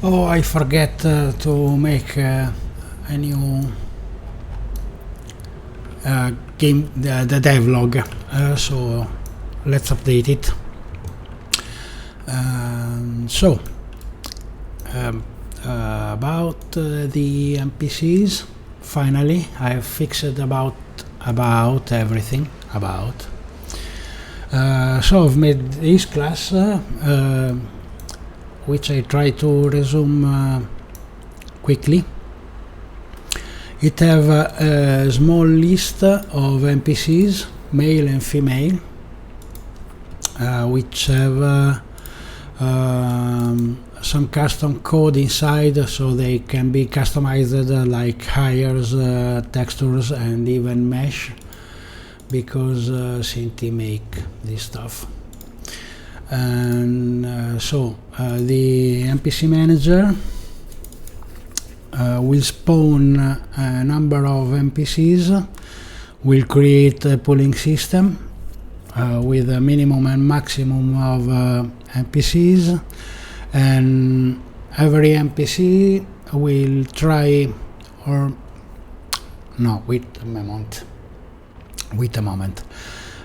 Oh, I forget to make a new game, the devlog. So let's update it. About the NPCs, finally I have fixed about everything about. So I've made this class, which I try to resume quickly. It have a small list of NPCs, male and female, which have some custom code inside, so they can be customized, like hires, textures, and even mesh, because Cinti make this stuff. And the NPC Manager will spawn a number of NPCs, will create a pooling system with a minimum and maximum of NPCs, and every NPC will try, or no, wait a moment.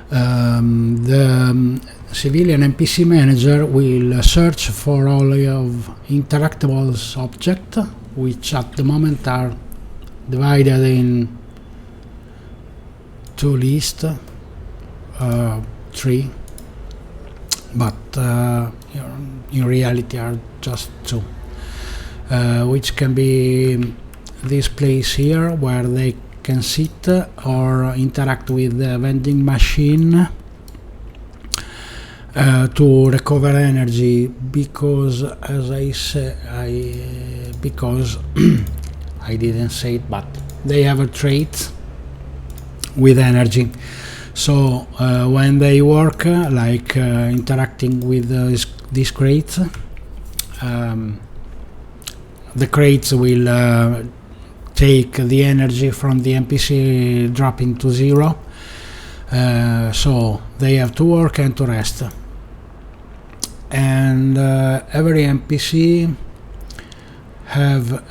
The civilian NPC Manager will search for all of interactables objects, which at the moment are divided in two lists, three, but in reality are just two, which can be this place here where they can sit or interact with the vending machine to recover energy, because as I say, because I didn't say it, but they have a trait with energy. So when they work, like interacting with these crates, the crates will take the energy from the NPC, dropping to zero. So they have to work and to rest. And every NPC have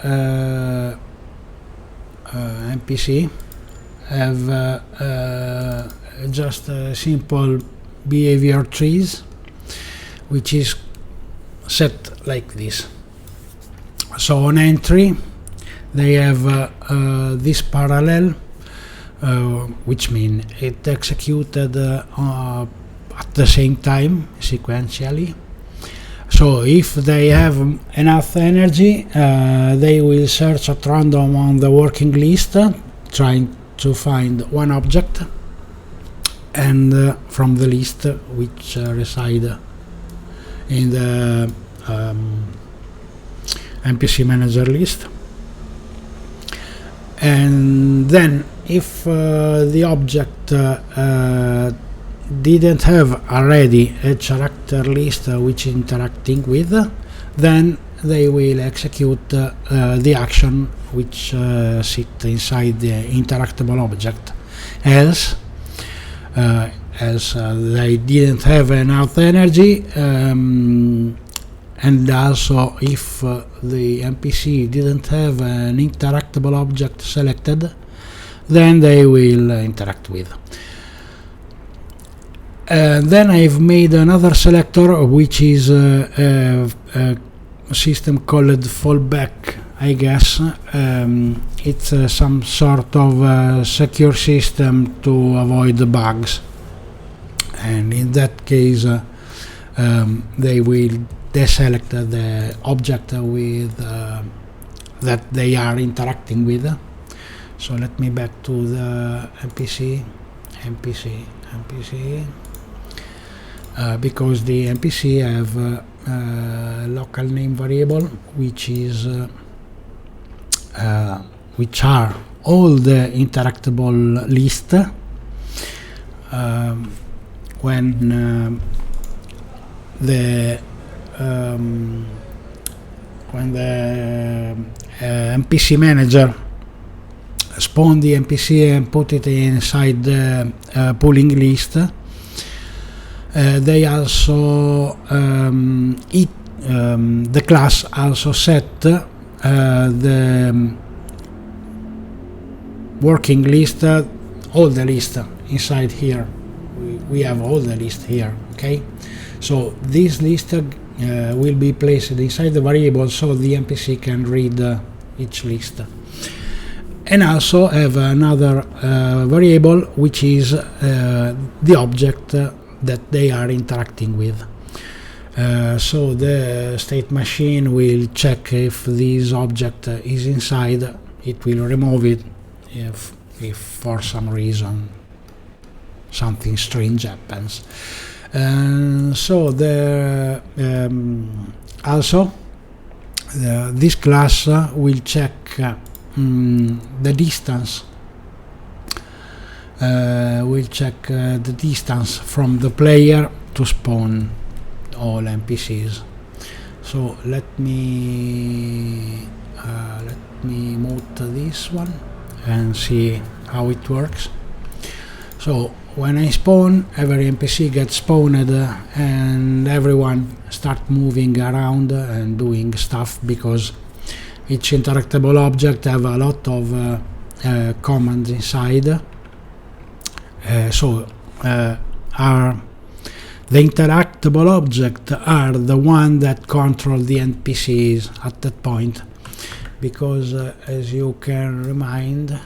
just simple behavior trees, which is set like this. So on entry they have this parallel, which means it executed at the same time sequentially. So if they have enough energy, they will search at random on the working list, trying to find one object, and from the list which reside in the NPC Manager list. And then if the object didn't have already a character list which interacting with, then they will execute the action which sit inside the interactable object. Else they didn't have enough energy, and also if the NPC didn't have an interactable object selected, then they will interact with. Then I've made another selector, which is a system called fallback, I guess. It's some sort of secure system to avoid the bugs, and in that case they will deselect the object with that they are interacting with. So let me back to the NPC, because the NPC have a local name variable, which is which are all the interactable list. When the NPC Manager spawn the NPC and put it inside the pooling list, they also the class also set the working list, all the list inside here. We have all the list here. Okay, so this list will be placed inside the variable, so the NPC can read each list. And also have another variable, which is the object that they are interacting with. So the state machine will check if this object is inside. It will remove it if for some reason something strange happens. So the also this class will check the distance. We'll check the distance from the player to spawn all NPCs. So let me mute this one and see how it works. So when I spawn, every NPC gets spawned and everyone start moving around and doing stuff, because each interactable object have a lot of commands inside. The interactable object are the one that control the NPCs at that point, because as you can remind,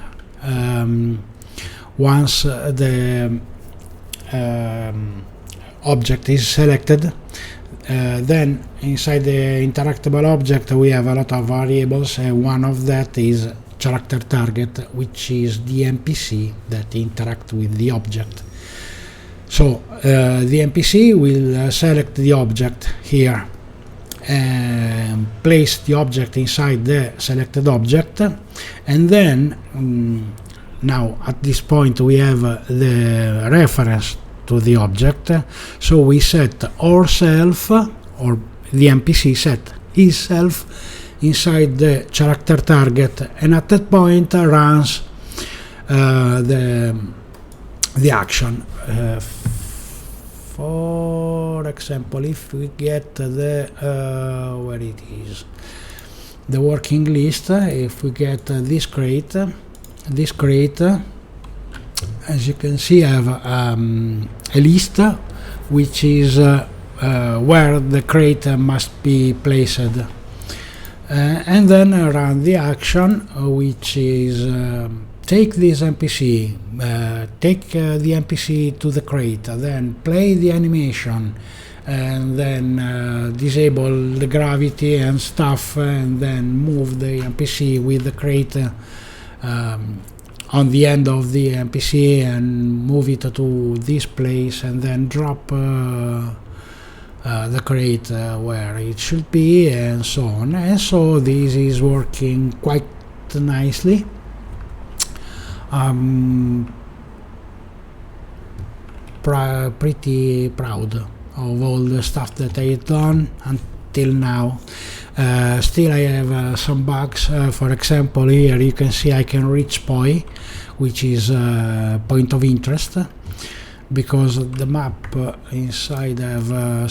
once the object is selected, then inside the interactable object we have a lot of variables. One of that is character target, which is the NPC that interact with the object. So the NPC will select the object here and place the object inside the selected object, and then now at this point we have the reference to the object, so we set ourself, or the NPC set himself inside the character target, and at that point runs the action. For example, if we get the where it is, the working list, if we get this crate, as you can see, I have a list which is where the crate must be placed, and then run the action, which is take this NPC, take the NPC to the crate, then play the animation, and then disable the gravity and stuff, and then move the NPC with the crate on the end of the NPC and move it to this place, and then drop the crate where it should be, and so on. And so this is working quite nicely. I'm pretty proud of all the stuff that I've done until now. Still I have some bugs. For example, here you can see I can reach POI, which is point of interest, because the map inside have I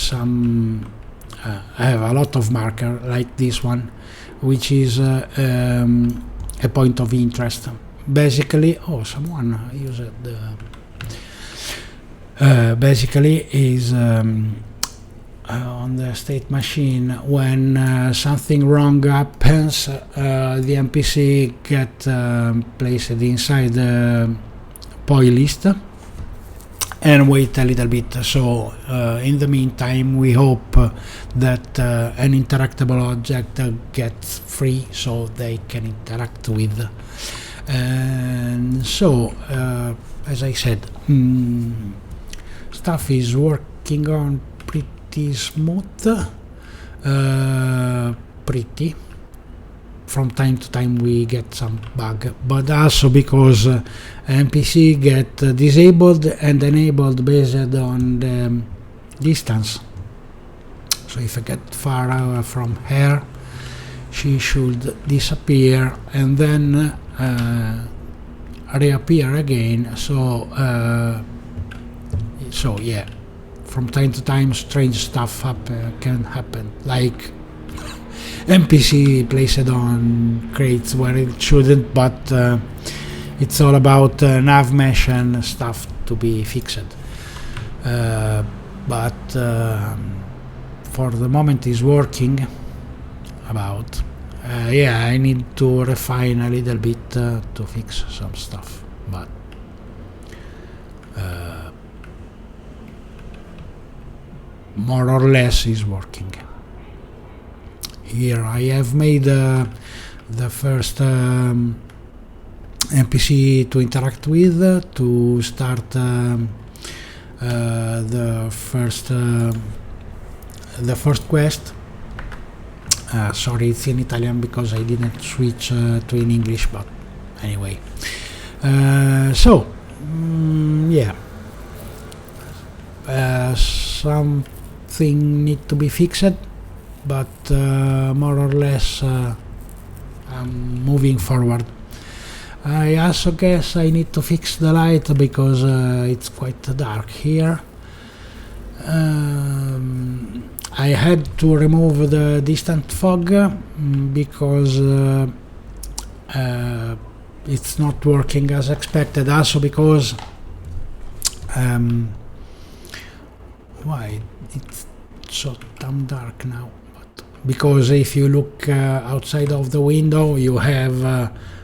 have a lot of marker like this one, which is a point of interest. Basically, someone used basically is on the state machine, when something wrong happens, the NPC get placed inside the POI list and wait a little bit. So in the meantime we hope that an interactable object gets free so they can interact with. And so as I said, stuff is working on pretty smooth, pretty. From time to time we get some bug, but also because NPC get disabled and enabled based on the distance. So if I get far from her, she should disappear and then reappear again. So yeah, from time to time strange stuff can happen, like NPC placed on crates where it shouldn't, but it's all about nav mesh and stuff to be fixed. But for the moment is working about. Yeah, I need to refine a little bit to fix some stuff, but more or less is working. Here I have made the first NPC to interact with, to start the first quest. Sorry, it's in Italian because I didn't switch to in English, but anyway. Yeah, something need to be fixed, but more or less I'm moving forward. I also guess I need to fix the light because it's quite dark here. I had to remove the distant fog because it's not working as expected. Also because why it's so damn dark now? But because if you look outside of the window, you have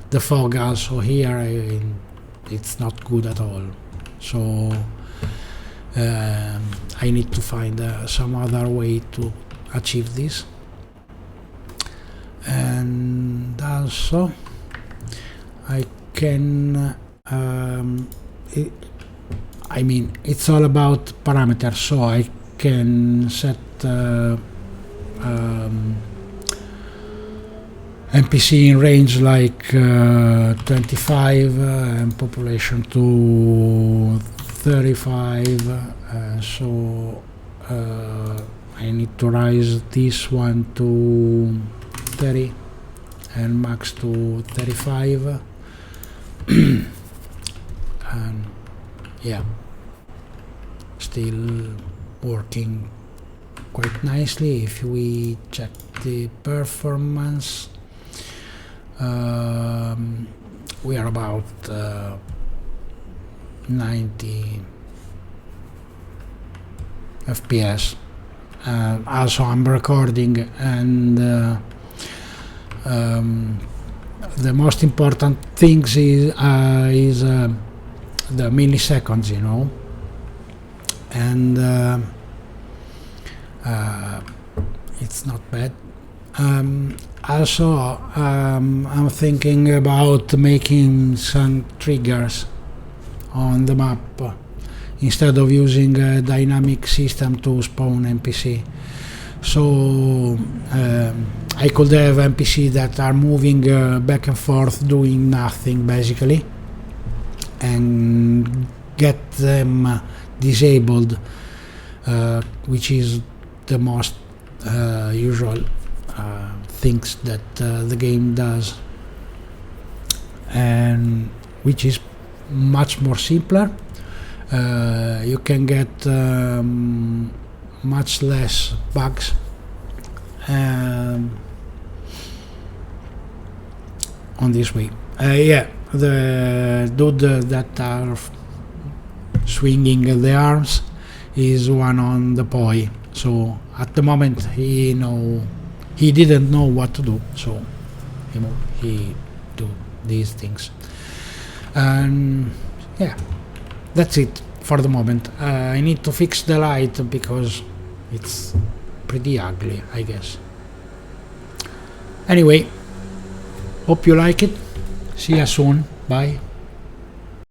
the fog also here. It's not good at all. So I need to find some other way to achieve this. And also I can I mean, it's all about parameters, so I can set NPC in range like 25 and population to 35, so I need to raise this one to 30 and max to 35. And yeah, still working quite nicely. If we check the performance, we are about 90 FPS. Also I'm recording, and the most important things is the milliseconds, you know, and it's not bad. Also I'm thinking about making some triggers on the map instead of using a dynamic system to spawn NPC. So I could have NPC that are moving back and forth doing nothing basically, and get them disabled, which is the most usual things that the game does, and which is much more simpler. You can get much less bugs on this way. Yeah, the dude that are swinging the arms is one on the poi, so at the moment he didn't know what to do, so he do these things. And yeah, that's it for the moment. I need to fix the light because it's pretty ugly, I guess. Anyway, hope you like it. See you soon. Bye.